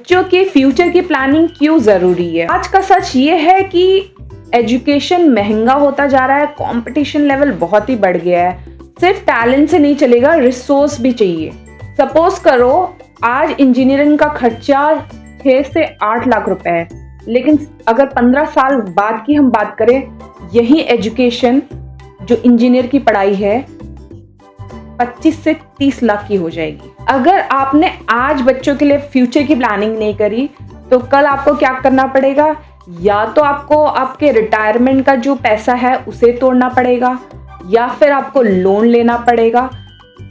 बच्चों के फ्यूचर की प्लानिंग क्यों जरूरी है? आज का सच ये है कि एजुकेशन महंगा होता जा रहा है, कंपटीशन लेवल बहुत ही बढ़ गया है। सिर्फ टैलेंट से नहीं चलेगा, रिसोर्स भी चाहिए। सपोज करो आज इंजीनियरिंग का खर्चा 6 से 8 लाख रुपए है, लेकिन अगर 15 साल बाद की हम बात करें, यही एजुकेशन जो इंजीनियर की पढ़ाई है 25 से 30 लाख की हो जाएगी। अगर आपने आज बच्चों के लिए फ्यूचर की प्लानिंग नहीं करी तो कल आपको क्या करना पड़ेगा? या तो आपको आपके रिटायरमेंट का जो पैसा है उसे तोड़ना पड़ेगा, या फिर आपको लोन लेना पड़ेगा,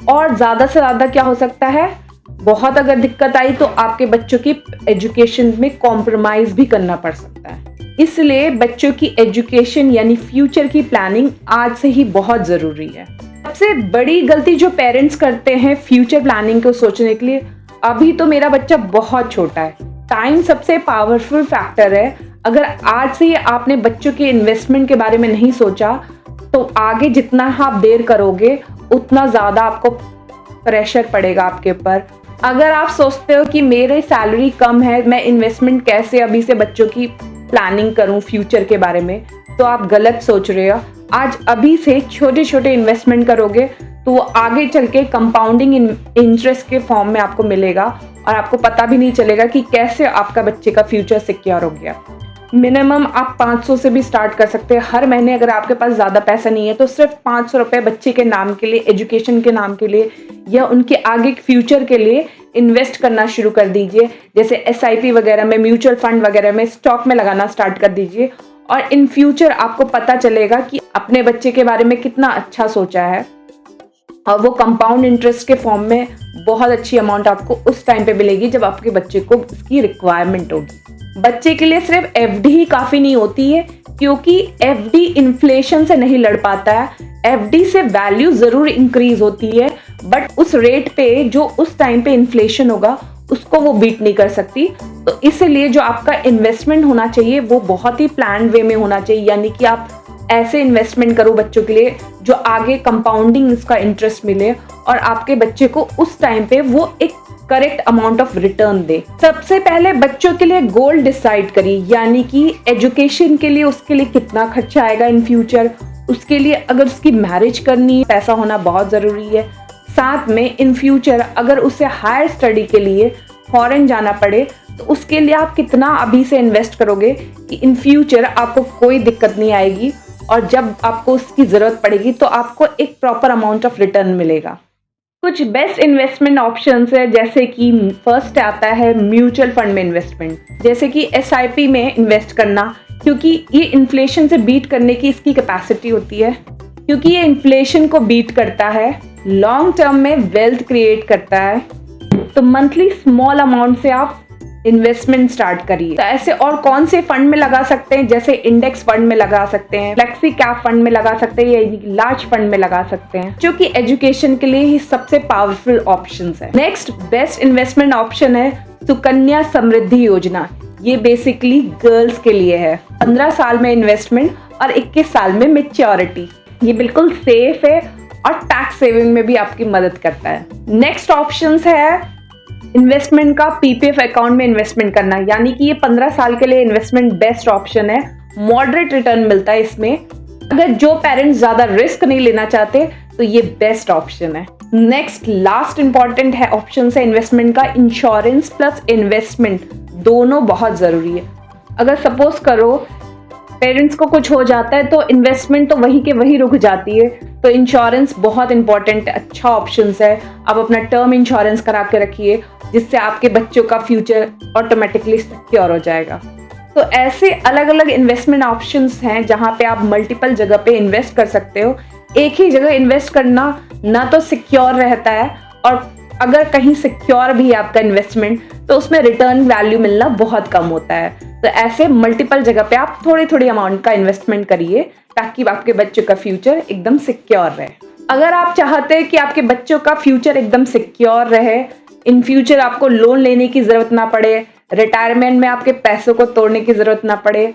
और ज्यादा से ज्यादा क्या हो सकता है, बहुत अगर दिक्कत आई तो आपके बच्चों की एजुकेशन में कॉम्प्रोमाइज भी करना पड़ सकता है। इसलिए बच्चों की एजुकेशन यानी फ्यूचर की प्लानिंग आज से ही बहुत जरूरी है। सबसे बड़ी गलती जो पेरेंट्स करते हैं फ्यूचर प्लानिंग को सोचने के लिए, अभी तो मेरा बच्चा बहुत छोटा है। टाइम सबसे पावरफुल फैक्टर है। अगर आज से ही आपने बच्चों के इन्वेस्टमेंट के बारे में नहीं सोचा तो आगे जितना आप देर करोगे उतना ज्यादा आपको प्रेशर पड़ेगा आपके ऊपर। अगर आप सोचते हो कि मेरी सैलरी कम है, मैं इन्वेस्टमेंट कैसे अभी से बच्चों की प्लानिंग करूं फ्यूचर के बारे में, तो आप गलत सोच रहे हो। आज अभी से छोटे छोटे इन्वेस्टमेंट करोगे तो वो आगे चल के कंपाउंडिंग इंटरेस्ट के फॉर्म में आपको मिलेगा, और आपको पता भी नहीं चलेगा कि कैसे आपका बच्चे का फ्यूचर सिक्योर हो गया। मिनिमम आप 500 से भी स्टार्ट कर सकते हैं हर महीने। अगर आपके पास ज़्यादा पैसा नहीं है तो सिर्फ 500 रुपये बच्चे के नाम के लिए, एजुकेशन के नाम के लिए, या उनके आगे फ्यूचर के लिए इन्वेस्ट करना शुरू कर दीजिए। जैसे SIP वगैरह में, म्यूचुअल फंड वगैरह में, स्टॉक में लगाना स्टार्ट कर दीजिए, और इन फ्यूचर आपको पता चलेगा कि अपने बच्चे के बारे में कितना अच्छा सोचा है, और वो कंपाउंड इंटरेस्ट के फॉर्म में बहुत अच्छी अमाउंट आपको उस टाइम पे मिलेगी जब आपके बच्चे को इसकी रिक्वायरमेंट होगी। बच्चे के लिए सिर्फ FD ही काफी नहीं होती है, क्योंकि FD इन्फ्लेशन से नहीं लड़ पाता है। FD से वैल्यू जरूर इंक्रीज होती है, बट उस रेट पे जो उस टाइम पे इन्फ्लेशन होगा उसको वो बीट नहीं कर सकती। तो इसलिए जो आपका इन्वेस्टमेंट होना चाहिए वो बहुत ही प्लान वे में होना चाहिए, यानी कि आप ऐसे इन्वेस्टमेंट करो बच्चों के लिए जो आगे कंपाउंडिंग इसका इंटरेस्ट मिले, और आपके बच्चे को उस टाइम पे वो एक करेक्ट अमाउंट ऑफ रिटर्न दे। सबसे पहले बच्चों के लिए गोल डिसाइड करिए, यानी कि एजुकेशन के लिए उसके लिए कितना खर्चा आएगा इन फ्यूचर। उसके लिए अगर उसकी मैरिज करनी है, पैसा होना बहुत जरूरी है। साथ में इन फ्यूचर अगर उसे हायर स्टडी के लिए फॉरेन जाना पड़े तो उसके लिए आप कितना अभी से इन्वेस्ट करोगे कि इन फ्यूचर आपको कोई दिक्कत नहीं आएगी, और जब आपको उसकी जरूरत पड़ेगी तो आपको एक प्रॉपर अमाउंट ऑफ रिटर्न मिलेगा। कुछ बेस्ट इन्वेस्टमेंट ऑप्शंस है, जैसे कि फर्स्ट आता है म्यूचुअल फंड में इन्वेस्टमेंट, जैसे कि SIP में इन्वेस्ट करना, क्योंकि ये इन्फ्लेशन से बीट करने की इसकी कैपेसिटी होती है। क्योंकि ये इन्फ्लेशन को बीट करता है, लॉन्ग टर्म में वेल्थ क्रिएट करता है। तो मंथली स्मॉल अमाउंट से आप इन्वेस्टमेंट स्टार्ट करिए। तो ऐसे और कौन से फंड में लगा सकते हैं, जैसे इंडेक्स फंड में लगा सकते हैं, फ्लेक्सी कैप फंड में लगा सकते हैं, या लार्ज फंड में लगा सकते हैं, जो कि एजुकेशन के लिए ही सबसे पावरफुल ऑप्शंस है। नेक्स्ट बेस्ट इन्वेस्टमेंट ऑप्शन है सुकन्या समृद्धि योजना। ये बेसिकली गर्ल्स के लिए है। 15 साल में इन्वेस्टमेंट और 21 साल में मैच्योरिटी। ये बिल्कुल सेफ है और टैक्स सेविंग में भी आपकी मदद करता है। नेक्स्ट ऑप्शंस है इन्वेस्टमेंट का PPF अकाउंट में इन्वेस्टमेंट करना, यानी कि ये 15 साल के लिए इन्वेस्टमेंट बेस्ट ऑप्शन है। मॉडरेट रिटर्न मिलता है इसमें। अगर जो पेरेंट्स ज्यादा रिस्क नहीं लेना चाहते तो ये बेस्ट ऑप्शन है। नेक्स्ट लास्ट इंपॉर्टेंट है ऑप्शन है इन्वेस्टमेंट का इंश्योरेंस प्लस इन्वेस्टमेंट, दोनों बहुत जरूरी है। अगर सपोज करो पेरेंट्स को कुछ हो जाता है तो इन्वेस्टमेंट तो वहीं के वहीं रुक जाती है, तो इंश्योरेंस बहुत इंपॉर्टेंट अच्छा ऑप्शन है। आप अपना टर्म इंश्योरेंस करा के रखिए, जिससे आपके बच्चों का फ्यूचर ऑटोमेटिकली सिक्योर हो जाएगा। तो ऐसे अलग अलग इन्वेस्टमेंट ऑप्शंस हैं जहां पे आप मल्टीपल जगह पे इन्वेस्ट कर सकते हो। एक ही जगह इन्वेस्ट करना ना तो सिक्योर रहता है, और अगर कहीं सिक्योर भी है आपका इन्वेस्टमेंट तो उसमें रिटर्न वैल्यू मिलना बहुत कम होता है। तो ऐसे मल्टीपल जगह पे आप थोड़ी थोड़ी अमाउंट का इन्वेस्टमेंट करिए ताकि आपके बच्चों का फ्यूचर एकदम सिक्योर रहे। अगर आप चाहते हैं कि आपके बच्चों का फ्यूचर एकदम सिक्योर रहे, इन फ्यूचर आपको लोन लेने की जरूरत ना पड़े, रिटायरमेंट में आपके पैसों को तोड़ने की जरूरत ना पड़े,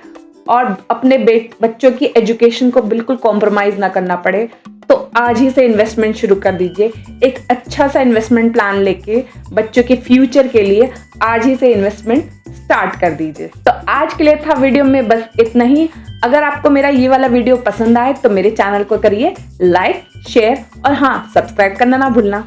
और अपने बच्चों की एजुकेशन को बिल्कुल कॉम्प्रोमाइज ना करना पड़े, तो आज ही से इन्वेस्टमेंट शुरू कर दीजिए। एक अच्छा सा इन्वेस्टमेंट प्लान लेके बच्चों के फ्यूचर के लिए आज ही से इन्वेस्टमेंट स्टार्ट कर दीजिए। तो आज के लिए था वीडियो में बस इतना ही। अगर आपको मेरा ये वाला वीडियो पसंद आए तो मेरे चैनल को करिए लाइक, शेयर और हाँ, सब्सक्राइब करना ना भूलना।